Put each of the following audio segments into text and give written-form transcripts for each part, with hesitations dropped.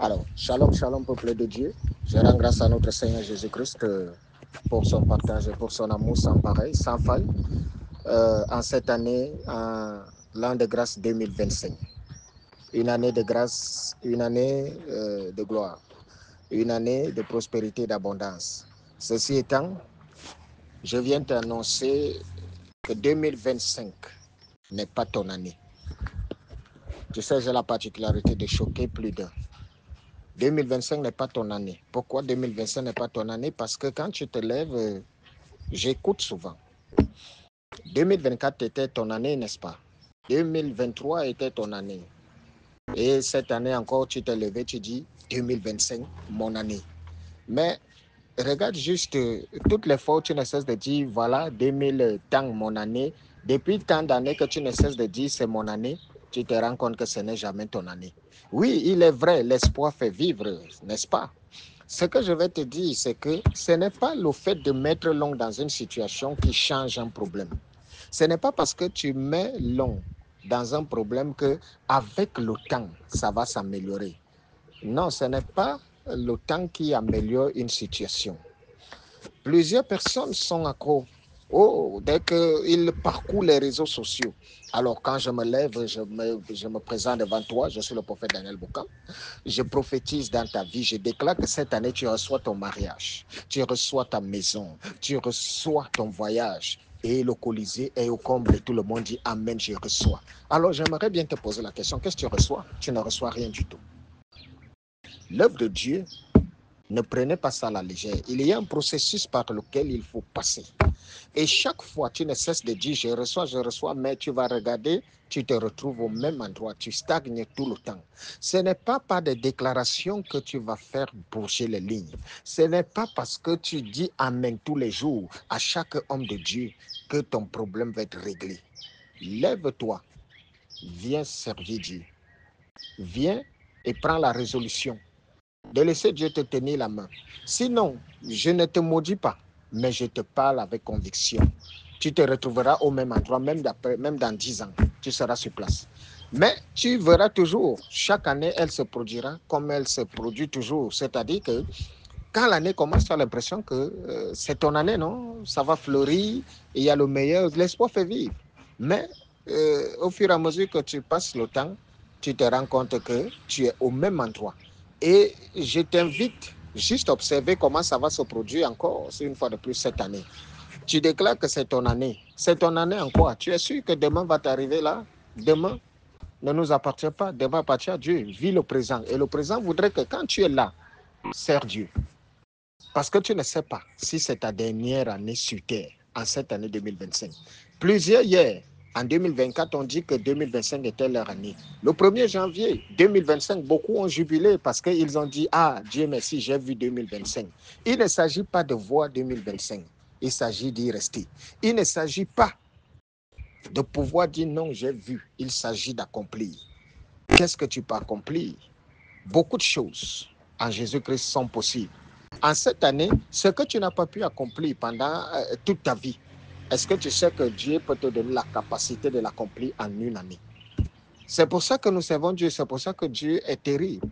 Alors, shalom, shalom, peuple de Dieu. Je rends grâce à notre Seigneur Jésus-Christ pour son partage et pour son amour sans pareil, sans faille, en cette année, en l'an de grâce 2025. Une année de grâce, une année de gloire, une année de prospérité et d'abondance. Ceci étant, je viens t'annoncer que 2025 n'est pas ton année. Tu sais, j'ai la particularité de choquer plus d'un. 2025 n'est pas ton année. Pourquoi 2025 n'est pas ton année? Parce que quand tu te lèves, j'écoute souvent. 2024 était ton année, n'est-ce pas? 2023 était ton année. Et cette année encore, tu t'es levé, tu dis 2025, mon année. Mais regarde juste toutes les fois où tu ne cesses de dire, voilà, 2000 tant mon année. Depuis tant d'années que tu ne cesses de dire, c'est mon année, tu te rends compte que ce n'est jamais ton année. Oui, il est vrai, l'espoir fait vivre, n'est-ce pas? Ce que je vais te dire, c'est que ce n'est pas le fait de mettre l'ongle dans une situation qui change un problème. Ce n'est pas parce que tu mets l'ongle dans un problème que avec le temps, ça va s'améliorer. Non, ce n'est pas le temps qui améliore une situation. Plusieurs personnes sont accros. Oh, dès qu'ils parcourent les réseaux sociaux. Alors, quand je me lève, je me présente devant toi, je suis le prophète Daniel Boukan. Je prophétise dans ta vie, je déclare que cette année, tu reçois ton mariage, tu reçois ta maison, tu reçois ton voyage. Et le Colisée est au comble et tout le monde dit Amen, je reçois. Alors, j'aimerais bien te poser la question, qu'est-ce que tu reçois? Tu ne reçois rien du tout. L'œuvre de Dieu, ne prenez pas ça à la légère. Il y a un processus par lequel il faut passer. Et chaque fois, tu ne cesses de dire, je reçois, mais tu vas regarder, tu te retrouves au même endroit, tu stagnes tout le temps. Ce n'est pas par des déclarations que tu vas faire bouger les lignes. Ce n'est pas parce que tu dis Amen tous les jours à chaque homme de Dieu que ton problème va être réglé. Lève-toi, viens servir Dieu. Viens et prends la résolution de laisser Dieu te tenir la main. Sinon, je ne te maudis pas, mais je te parle avec conviction. Tu te retrouveras au même endroit, même dans 10 ans, tu seras sur place. Mais tu verras toujours, chaque année, elle se produira comme elle se produit toujours. C'est-à-dire que quand l'année commence, tu as l'impression que c'est ton année, non? Ça va fleurir, il y a le meilleur, l'espoir fait vivre. Mais au fur et à mesure que tu passes le temps, tu te rends compte que tu es au même endroit. Et je t'invite juste à observer comment ça va se produire encore, une fois de plus, cette année. Tu déclares que c'est ton année. C'est ton année en quoi? Tu es sûr que demain va t'arriver là? Demain ne nous appartient pas. Demain appartient à Dieu. Vis le présent. Et le présent voudrait que quand tu es là, sers Dieu. Parce que tu ne sais pas si c'est ta dernière année sur Terre, en cette année 2025. Plusieurs hier, en 2024, ont dit que 2025 était leur année. Le 1er janvier 2025, beaucoup ont jubilé parce qu'ils ont dit, ah, Dieu merci, j'ai vu 2025. Il ne s'agit pas de voir 2025, il s'agit d'y rester. Il ne s'agit pas de pouvoir dire non, j'ai vu, il s'agit d'accomplir. Qu'est-ce que tu peux accomplir? Beaucoup de choses en Jésus-Christ sont possibles. En cette année, ce que tu n'as pas pu accomplir pendant toute ta vie, est-ce que tu sais que Dieu peut te donner la capacité de l'accomplir en une année? C'est pour ça que nous servons Dieu, c'est pour ça que Dieu est terrible.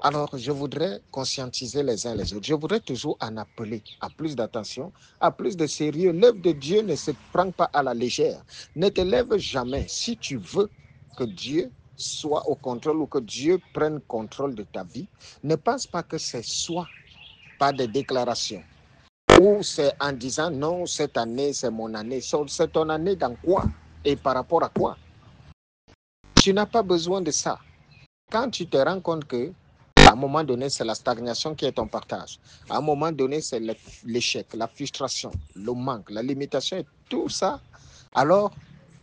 Alors, je voudrais conscientiser les uns les autres. Je voudrais toujours en appeler à plus d'attention, à plus de sérieux. L'œuvre de Dieu ne se prend pas à la légère. Ne te lève jamais. Si tu veux que Dieu soit au contrôle ou que Dieu prenne contrôle de ta vie, ne pense pas que c'est soit par des déclarations ou c'est en disant non, cette année, c'est mon année. C'est ton année dans quoi et par rapport à quoi? Tu n'as pas besoin de ça. Quand tu te rends compte que à un moment donné, c'est la stagnation qui est ton partage. À un moment donné, c'est l'échec, la frustration, le manque, la limitation et tout ça. Alors,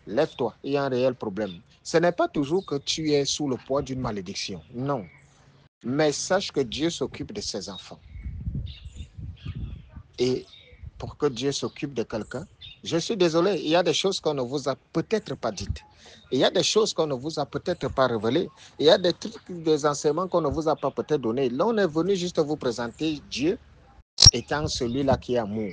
lève-toi, il y a un réel problème. Ce n'est pas toujours que tu es sous le poids d'une malédiction. Non. Mais sache que Dieu s'occupe de ses enfants. Et pour que Dieu s'occupe de quelqu'un, je suis désolé, il y a des choses qu'on ne vous a peut-être pas dites. Il y a des choses qu'on ne vous a peut-être pas révélées. Il y a des trucs, des enseignements qu'on ne vous a pas peut-être donnés. Là, on est venu juste vous présenter Dieu étant celui-là qui est amour.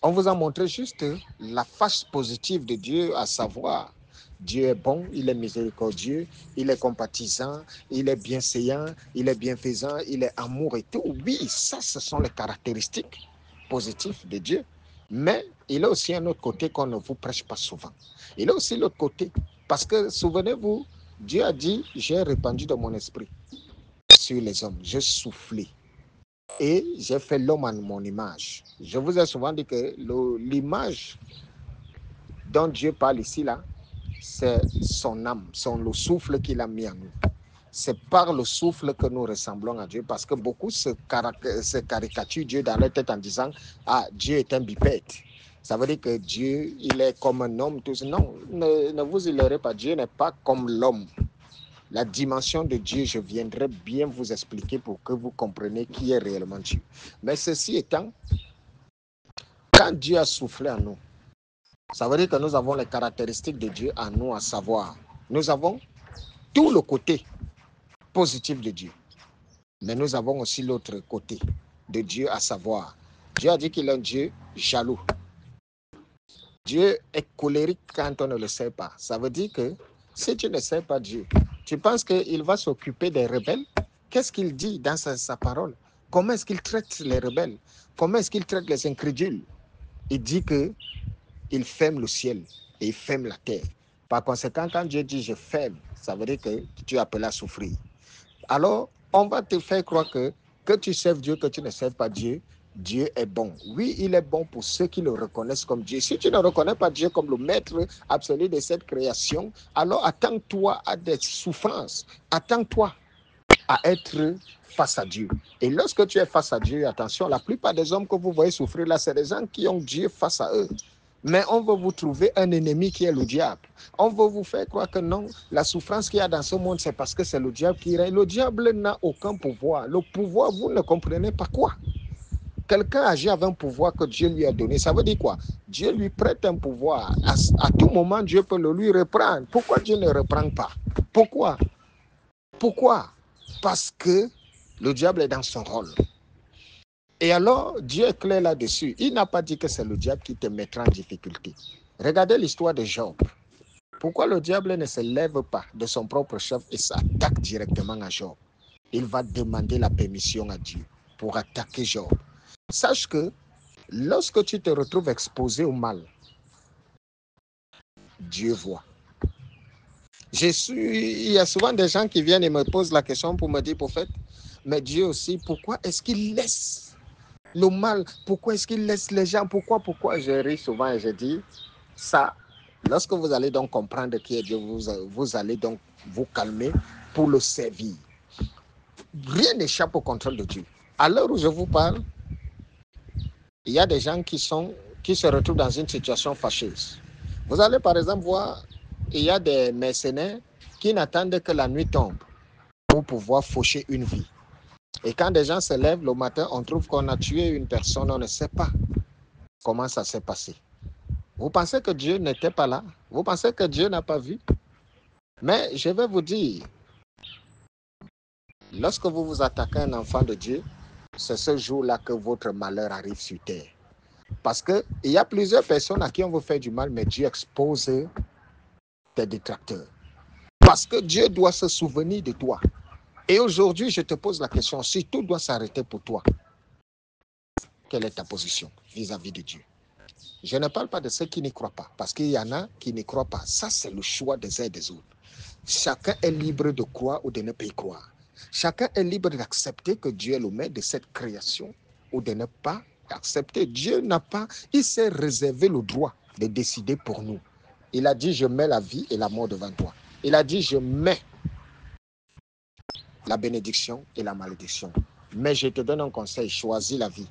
On vous a montré juste la face positive de Dieu, à savoir Dieu est bon, il est miséricordieux, il est compatissant, il est bienséant, il est bienfaisant, il est amour et tout. Oui, ça, ce sont les caractéristiques positives de Dieu. Mais il a aussi un autre côté qu'on ne vous prêche pas souvent. Il a aussi l'autre côté. Parce que, souvenez-vous, Dieu a dit, j'ai répandu de mon esprit sur les hommes, j'ai soufflé. Et j'ai fait l'homme à mon image. Je vous ai souvent dit que l'image dont Dieu parle ici, là, c'est son âme, le souffle qu'il a mis en nous. C'est par le souffle que nous ressemblons à Dieu, parce que beaucoup se caricaturent Dieu dans leur tête en disant « Ah, Dieu est un bipède ». Ça veut dire que Dieu, il est comme un homme. Tout ça. Non, ne vous illustrez pas, Dieu n'est pas comme l'homme. La dimension de Dieu, je viendrai bien vous expliquer pour que vous compreniez qui est réellement Dieu. Mais ceci étant, quand Dieu a soufflé en nous, ça veut dire que nous avons les caractéristiques de Dieu en nous, à savoir, nous avons tout le côté positif de Dieu, mais nous avons aussi l'autre côté de Dieu, à savoir, Dieu a dit qu'il est un Dieu jaloux. Dieu est colérique quand on ne le sait pas. Ça veut dire que si tu ne sais pas Dieu, tu penses qu'il va s'occuper des rebelles? Qu'est-ce qu'il dit dans sa parole? Comment est-ce qu'il traite les rebelles? Comment est-ce qu'il traite les incrédules? Il dit qu'il ferme le ciel et il ferme la terre. Par conséquent, quand Dieu dit je ferme, ça veut dire que tu es appelé à souffrir. Alors, on va te faire croire que tu serves Dieu, que tu ne serves pas Dieu, Dieu est bon. Oui, il est bon pour ceux qui le reconnaissent comme Dieu. Si tu ne reconnais pas Dieu comme le maître absolu de cette création, alors attends-toi à des souffrances. Attends-toi à être face à Dieu. Et lorsque tu es face à Dieu, attention, la plupart des hommes que vous voyez souffrir là, c'est des gens qui ont Dieu face à eux. Mais on veut vous trouver un ennemi qui est le diable. On veut vous faire croire que non, la souffrance qu'il y a dans ce monde, c'est parce que c'est le diable qui règne. Le diable n'a aucun pouvoir. Le pouvoir, vous ne comprenez pas quoi. Quelqu'un agit avec un pouvoir que Dieu lui a donné. Ça veut dire quoi? Dieu lui prête un pouvoir. À tout moment, Dieu peut le lui reprendre. Pourquoi Dieu ne reprend pas? Pourquoi? Parce que le diable est dans son rôle. Et alors, Dieu est clair là-dessus. Il n'a pas dit que c'est le diable qui te mettra en difficulté. Regardez l'histoire de Job. Pourquoi le diable ne se lève pas de son propre chef et s'attaque directement à Job? Il va demander la permission à Dieu pour attaquer Job. Sache que lorsque tu te retrouves exposé au mal, Dieu voit. Il y a souvent des gens qui viennent et me posent la question pour me dire, prophète, mais Dieu aussi, pourquoi est-ce qu'il laisse le mal? Pourquoi est-ce qu'il laisse les gens? Pourquoi? Je ris souvent et je dis, ça, lorsque vous allez donc comprendre qui est Dieu, vous allez donc vous calmer pour le servir. Rien n'échappe au contrôle de Dieu. À l'heure où je vous parle, il y a des gens qui se retrouvent dans une situation fâcheuse. Vous allez par exemple voir, il y a des mercenaires qui n'attendent que la nuit tombe pour pouvoir faucher une vie. Et quand des gens se lèvent le matin, on trouve qu'on a tué une personne, on ne sait pas comment ça s'est passé. Vous pensez que Dieu n'était pas là? Vous pensez que Dieu n'a pas vu? Mais je vais vous dire, lorsque vous vous attaquez à un enfant de Dieu, c'est ce jour-là que votre malheur arrive sur terre. Parce qu'il y a plusieurs personnes à qui on veut faire du mal, mais Dieu expose tes détracteurs. Parce que Dieu doit se souvenir de toi. Et aujourd'hui, je te pose la question, si tout doit s'arrêter pour toi, quelle est ta position vis-à-vis de Dieu? Je ne parle pas de ceux qui n'y croient pas, parce qu'il y en a qui n'y croient pas. Ça, c'est le choix des uns et des autres. Chacun est libre de croire ou de ne pas y croire. Chacun est libre d'accepter que Dieu est le maître de cette création ou de ne pas accepter. Dieu n'a pas, il s'est réservé le droit de décider pour nous. Il a dit, je mets la vie et la mort devant toi. Il a dit, je mets la bénédiction et la malédiction. Mais je te donne un conseil, choisis la vie.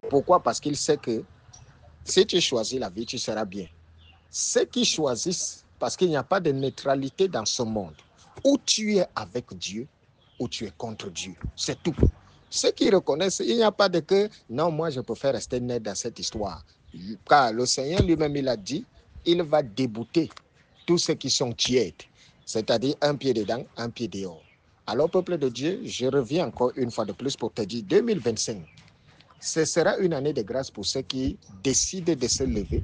Pourquoi? Parce qu'il sait que si tu choisis la vie, tu seras bien. Ceux qui choisissent, parce qu'il n'y a pas de neutralité dans ce monde, où tu es avec Dieu, ou tu es contre Dieu. C'est tout. Ceux qui reconnaissent, il n'y a pas de que, non, moi je préfère rester net dans cette histoire. Car le Seigneur lui-même, il a dit, il va débouter tous ceux qui sont tièdes. C'est-à-dire un pied dedans, un pied dehors. Alors, peuple de Dieu, je reviens encore une fois de plus pour te dire, 2025, ce sera une année de grâce pour ceux qui décident de se lever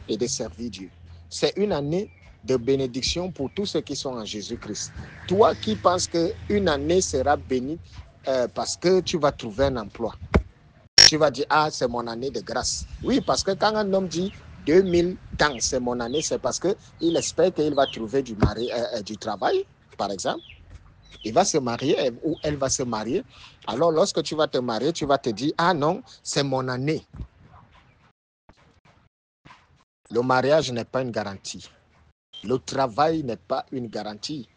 et de servir Dieu. C'est une année de bénédiction pour tous ceux qui sont en Jésus-Christ. Toi qui penses qu'une année sera bénie parce que tu vas trouver un emploi, tu vas dire, ah, c'est mon année de grâce. Oui, parce que quand un homme dit 2000 temps, c'est mon année, c'est parce qu'il espère qu'il va trouver du travail, par exemple. Il va se marier ou elle va se marier. Alors, lorsque tu vas te marier, tu vas te dire, ah non, c'est mon année. Le mariage n'est pas une garantie. Le travail n'est pas une garantie.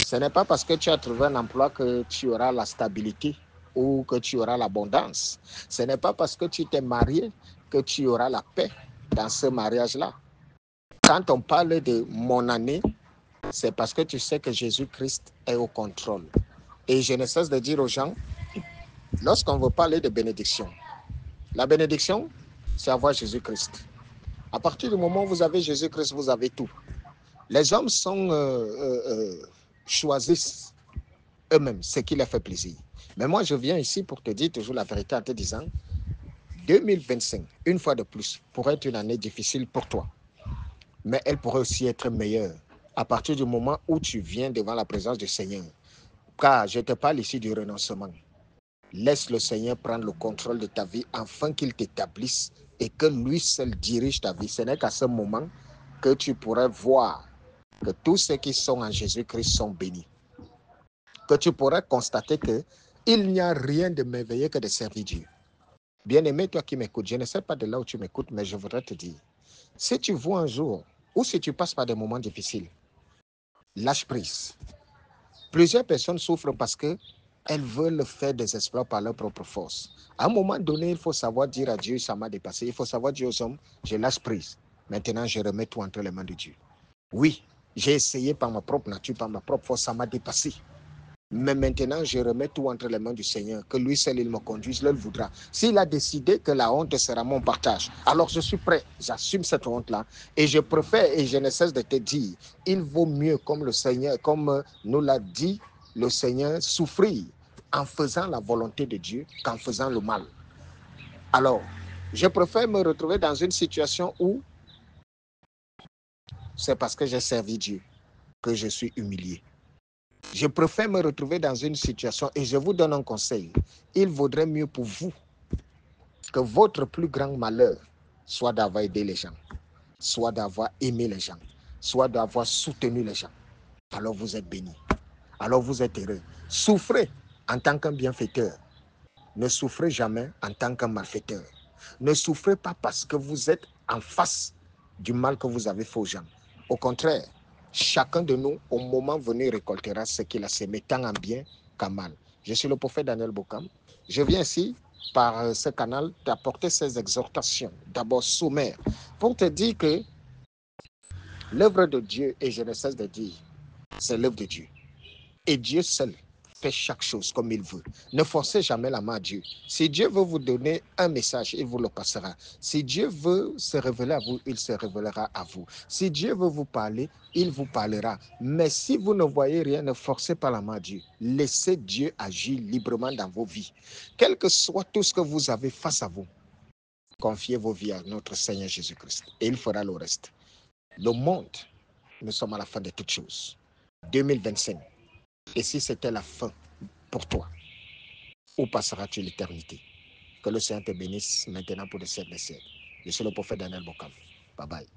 Ce n'est pas parce que tu as trouvé un emploi que tu auras la stabilité ou que tu auras l'abondance. Ce n'est pas parce que tu t'es marié que tu auras la paix dans ce mariage-là. Quand on parle de mon année, c'est parce que tu sais que Jésus-Christ est au contrôle. Et je ne cesse de dire aux gens, lorsqu'on veut parler de bénédiction, la bénédiction, c'est avoir Jésus-Christ. À partir du moment où vous avez Jésus-Christ, vous avez tout. Les hommes choisissent eux-mêmes ce qui leur fait plaisir. Mais moi, je viens ici pour te dire toujours la vérité en te disant 2025, une fois de plus, pourrait être une année difficile pour toi. Mais elle pourrait aussi être meilleure à partir du moment où tu viens devant la présence du Seigneur. Car je te parle ici du renoncement. Laisse le Seigneur prendre le contrôle de ta vie afin qu'il t'établisse et que lui seul dirige ta vie. Ce n'est qu'à ce moment que tu pourrais voir que tous ceux qui sont en Jésus-Christ sont bénis. Que tu pourrais constater qu'il n'y a rien de merveilleux que de servir Dieu. Bien-aimé, toi qui m'écoutes, je ne sais pas de là où tu m'écoutes, mais je voudrais te dire, si tu vois un jour ou si tu passes par des moments difficiles, lâche prise. Plusieurs personnes souffrent parce qu'elles veulent faire des exploits par leur propre force. À un moment donné, il faut savoir dire à Dieu, ça m'a dépassé. Il faut savoir dire aux hommes, je lâche prise. Maintenant, je remets tout entre les mains de Dieu. Oui, j'ai essayé par ma propre nature, par ma propre force, ça m'a dépassé. Mais maintenant, je remets tout entre les mains du Seigneur, que lui seul, il me conduise, il le voudra. S'il a décidé que la honte sera mon partage, alors je suis prêt, j'assume cette honte-là, et je préfère, et je ne cesse de te dire, il vaut mieux, comme le Seigneur, comme nous l'a dit le Seigneur, souffrir en faisant la volonté de Dieu qu'en faisant le mal. Alors, je préfère me retrouver dans une situation où c'est parce que j'ai servi Dieu que je suis humilié. Je préfère me retrouver dans une situation, et je vous donne un conseil, il vaudrait mieux pour vous que votre plus grand malheur soit d'avoir aidé les gens, soit d'avoir aimé les gens, soit d'avoir soutenu les gens. Alors vous êtes bénis, alors vous êtes heureux. Souffrez en tant qu'un bienfaiteur, ne souffrez jamais en tant qu'un malfaiteur. Ne souffrez pas parce que vous êtes en face du mal que vous avez fait aux gens. Au contraire, chacun de nous, au moment venu, récoltera ce qu'il a semé, tant en bien qu'en mal. Je suis le prophète Daniel Bokam. Je viens ici, par ce canal, t'apporter ces exhortations, d'abord sommaires, pour te dire que l'œuvre de Dieu, et je ne cesse de dire, c'est l'œuvre de Dieu. Et Dieu seul fait chaque chose comme il veut. Ne forcez jamais la main à Dieu. Si Dieu veut vous donner un message, il vous le passera. Si Dieu veut se révéler à vous, il se révélera à vous. Si Dieu veut vous parler, il vous parlera. Mais si vous ne voyez rien, ne forcez pas la main à Dieu. Laissez Dieu agir librement dans vos vies. Quel que soit tout ce que vous avez face à vous, confiez vos vies à notre Seigneur Jésus-Christ. Et il fera le reste. Le monde, nous sommes à la fin de toutes choses. 2025. Et si c'était la fin pour toi, où passeras-tu l'éternité? Que le Seigneur te bénisse maintenant pour le siècle des siècles. Je suis le prophète Daniel Bokam. Bye bye.